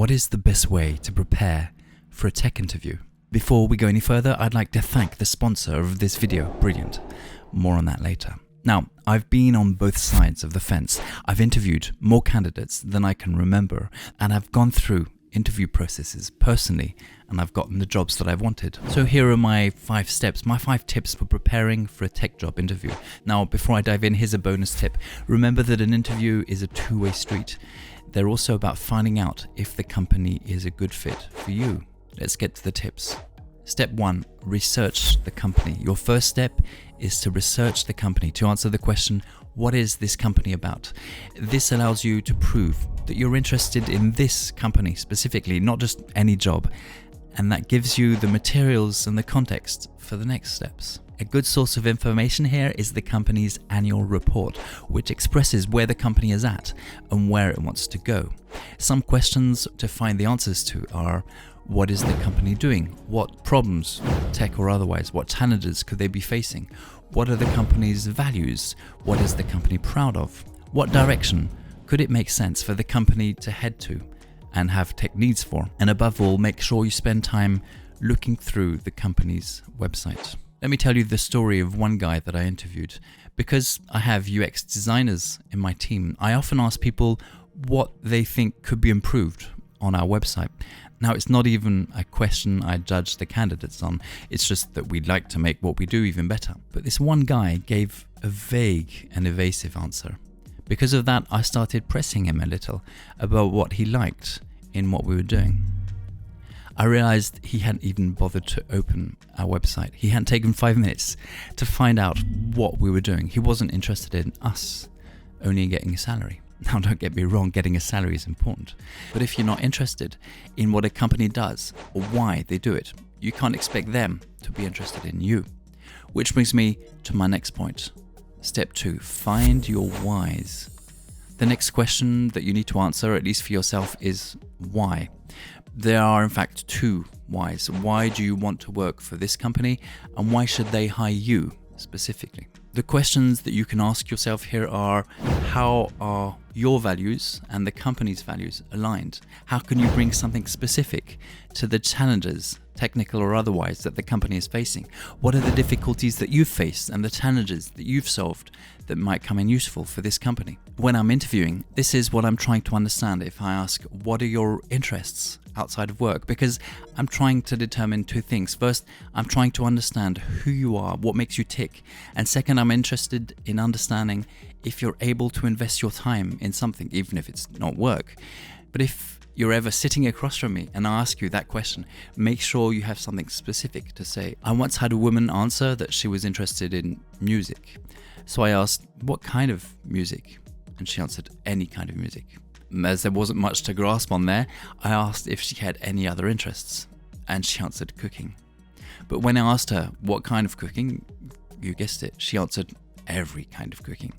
What is the best way to prepare for a tech interview? Before we go any further, I'd like to thank the sponsor of this video, Brilliant. More on that later. Now, I've been on both sides of the fence. I've interviewed more candidates than I can remember, and I've gone through interview processes personally, and I've gotten the jobs that I've wanted. So here are my 5 steps, my 5 tips for preparing for a tech job interview. Now, before I dive in, here's a bonus tip. Remember that an interview is a two-way street. They're also about finding out if the company is a good fit for you. Let's get to the tips. Step 1, research the company. Your first step is to research the company to answer the question, what is this company about? This allows you to prove that you're interested in this company specifically, not just any job. And that gives you the materials and the context for the next steps. A good source of information here is the company's annual report, which expresses where the company is at and where it wants to go. Some questions to find the answers to are, what is the company doing? What problems, tech or otherwise, what challenges could they be facing? What are the company's values? What is the company proud of? What direction could it make sense for the company to head to and have tech needs for? And above all, make sure you spend time looking through the company's website. Let me tell you the story of one guy that I interviewed. Because I have UX designers in my team, I often ask people what they think could be improved on our website. Now, it's not even a question I judge the candidates on. It's just that we'd like to make what we do even better. But this one guy gave a vague and evasive answer. Because of that, I started pressing him a little about what he liked in what we were doing. I realized he hadn't even bothered to open our website. He hadn't taken 5 minutes to find out what we were doing. He wasn't interested in us, only in getting a salary. Now, don't get me wrong, getting a salary is important. But if you're not interested in what a company does or why they do it, you can't expect them to be interested in you. Which brings me to my next point. Step 2, find your whys. The next question that you need to answer, at least for yourself, is why. There are in fact 2 whys. Why do you want to work for this company, and why should they hire you specifically? The questions that you can ask yourself here are, how are your values and the company's values aligned? How can you bring something specific to the challenges, technical or otherwise, that the company is facing? What are the difficulties that you've faced and the challenges that you've solved that might come in useful for this company? When I'm interviewing, this is what I'm trying to understand if I ask, what are your interests outside of work? Because I'm trying to determine 2 things. First, I'm trying to understand who you are, what makes you tick. And second, I'm interested in understanding if you're able to invest your time in something, even if it's not work. But if you're ever sitting across from me and I ask you that question, make sure you have something specific to say. I once had a woman answer that she was interested in music. So I asked, what kind of music? And she answered, any kind of music. As there wasn't much to grasp on there, I asked if she had any other interests, and she answered cooking. But when I asked her what kind of cooking, you guessed it, she answered every kind of cooking.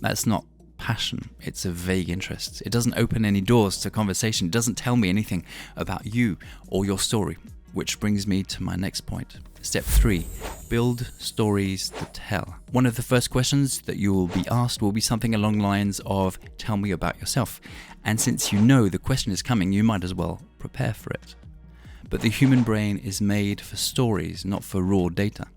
That's not passion, it's a vague interest. It doesn't open any doors to conversation. It doesn't tell me anything about you or your story, which brings me to my next point. Step 3, build stories to tell. One of the first questions that you will be asked will be something along the lines of, tell me about yourself. And since you know the question is coming, you might as well prepare for it. But the human brain is made for stories, not for raw data.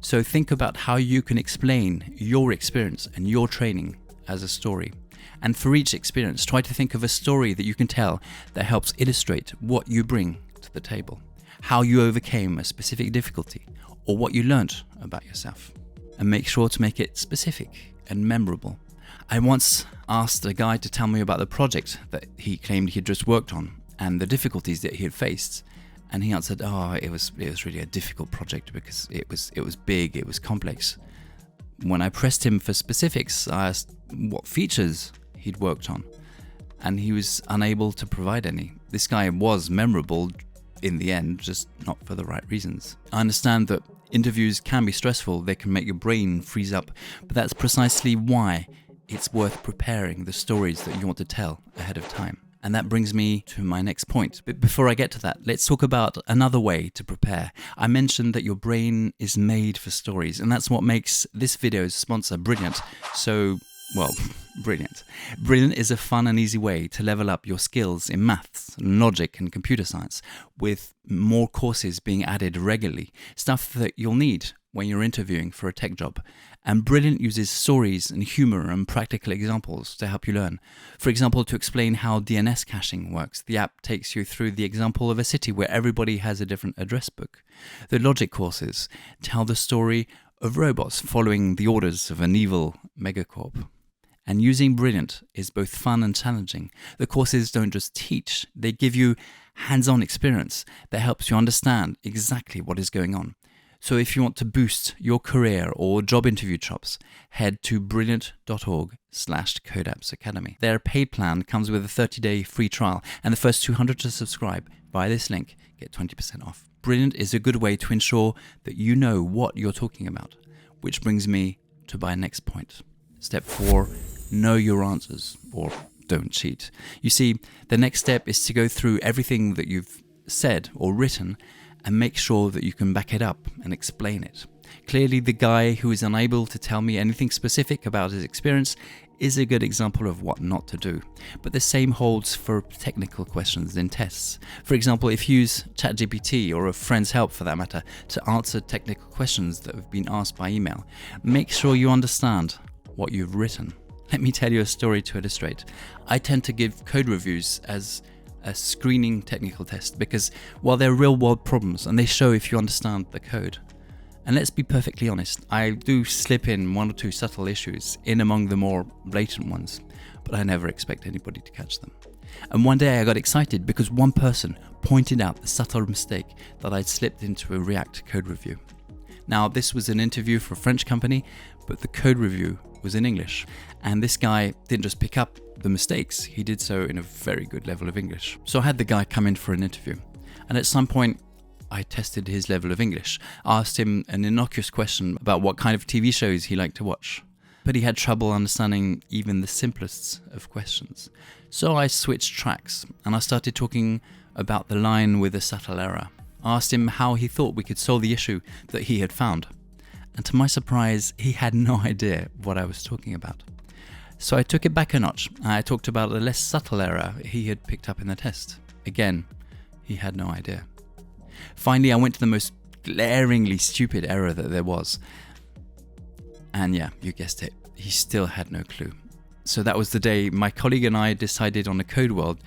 So think about how you can explain your experience and your training as a story. And for each experience, try to think of a story that you can tell that helps illustrate what you bring to the table, how you overcame a specific difficulty, or what you learned about yourself. And make sure to make it specific and memorable. I once asked a guy to tell me about the project that he claimed he had just worked on and the difficulties that he had faced. And he answered, it was really a difficult project because it was big, it was complex. When I pressed him for specifics, I asked what features he'd worked on, and he was unable to provide any. This guy was memorable in the end, just not for the right reasons. I understand that interviews can be stressful, they can make your brain freeze up, but that's precisely why it's worth preparing the stories that you want to tell ahead of time. And that brings me to my next point. But before I get to that, let's talk about another way to prepare. I mentioned that your brain is made for stories, and that's what makes this video's sponsor Brilliant so Well, brilliant. Brilliant is a fun and easy way to level up your skills in maths, logic and computer science, with more courses being added regularly, stuff that you'll need when you're interviewing for a tech job. And Brilliant uses stories and humor and practical examples to help you learn. For example, to explain how DNS caching works, the app takes you through the example of a city where everybody has a different address book. The logic courses tell the story of robots following the orders of an evil megacorp. And using Brilliant is both fun and challenging. The courses don't just teach, they give you hands-on experience that helps you understand exactly what is going on. So if you want to boost your career or job interview chops, head to brilliant.org/codeappsacademy. Their paid plan comes with a 30-day free trial, and the first 200 to subscribe via this link get 20% off. Brilliant is a good way to ensure that you know what you're talking about, which brings me to my next point. Step 4, know your answers, or don't cheat. You see, the next step is to go through everything that you've said or written and make sure that you can back it up and explain it. Clearly, the guy who is unable to tell me anything specific about his experience is a good example of what not to do. But the same holds for technical questions in tests. For example, if you use ChatGPT or a friend's help for that matter to answer technical questions that have been asked by email, make sure you understand what you've written. Let me tell you a story to illustrate. I tend to give code reviews as a screening technical test because, well, they're real world problems and they show if you understand the code. And let's be perfectly honest, I do slip in one or two subtle issues in among the more blatant ones, but I never expect anybody to catch them. And one day I got excited because one person pointed out the subtle mistake that I'd slipped into a React code review. Now, this was an interview for a French company, but the code review was in English. And this guy didn't just pick up the mistakes, he did so in a very good level of English. So I had the guy come in for an interview. And at some point, I tested his level of English. I asked him an innocuous question about what kind of TV shows he liked to watch. But he had trouble understanding even the simplest of questions. So I switched tracks and I started talking about the line with a subtle error. I asked him how he thought we could solve the issue that he had found. And to my surprise, he had no idea what I was talking about. So I took it back a notch. I talked about a less subtle error he had picked up in the test. Again, he had no idea. Finally, I went to the most glaringly stupid error that there was. And yeah, you guessed it, he still had no clue. So that was the day my colleague and I decided on a code world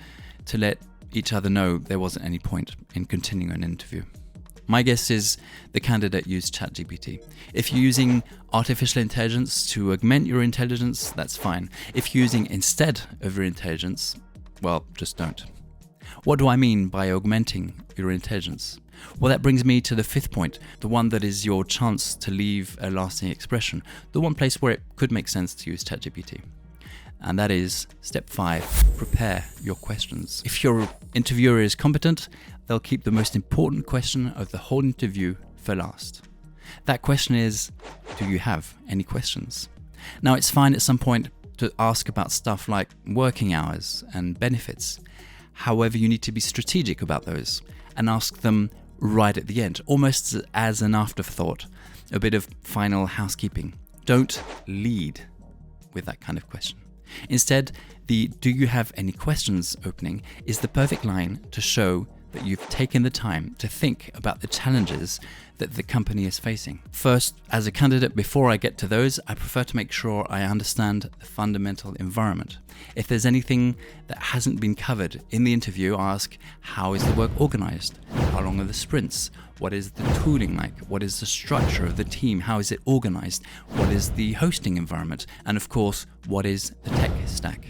to let each other know there wasn't any point in continuing an interview. My guess is the candidate used ChatGPT. If you're using artificial intelligence to augment your intelligence, that's fine. If you're using instead of your intelligence, well, just don't. What do I mean by augmenting your intelligence? Well, that brings me to the fifth point, the one that is your chance to leave a lasting expression, the one place where it could make sense to use ChatGPT. And that is step 5, prepare your questions. If your interviewer is competent, they'll keep the most important question of the whole interview for last. That question is, do you have any questions? Now, it's fine at some point to ask about stuff like working hours and benefits. However, you need to be strategic about those and ask them right at the end, almost as an afterthought, a bit of final housekeeping. Don't lead with that kind of question. Instead, the "do you have any questions" opening is the perfect line to show that you've taken the time to think about the challenges that the company is facing. First, as a candidate, before I get to those, I prefer to make sure I understand the fundamental environment. If there's anything that hasn't been covered in the interview, I ask, how is the work organized? How long are the sprints? What is the tooling like? What is the structure of the team? How is it organized? What is the hosting environment? And of course, what is the tech stack?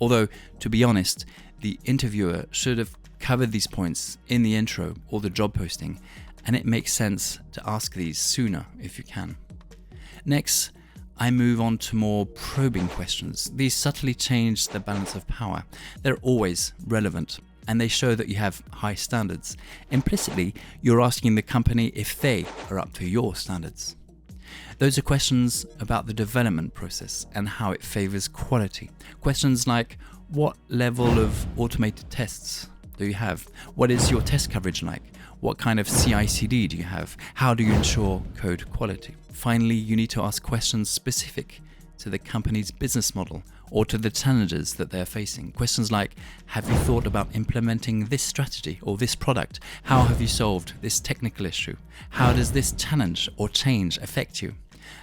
Although, to be honest, the interviewer should have covered these points in the intro or the job posting, and it makes sense to ask these sooner if you can. Next, I move on to more probing questions. These subtly change the balance of power. They're always relevant, and they show that you have high standards. Implicitly, you're asking the company if they are up to your standards. Those are questions about the development process and how it favors quality. Questions like, what level of automated tests do you have? What is your test coverage like? What kind of CI/CD do you have? How do you ensure code quality? Finally, you need to ask questions specific to the company's business model or to the challenges that they're facing. Questions like, have you thought about implementing this strategy or this product? How have you solved this technical issue? How does this challenge or change affect you?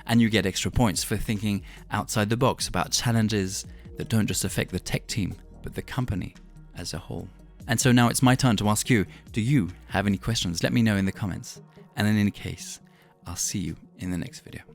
And you get extra points for thinking outside the box about challenges that don't just affect the tech team, but the company as a whole. And so now it's my turn to ask you, do you have any questions? Let me know in the comments. And in any case, I'll see you in the next video.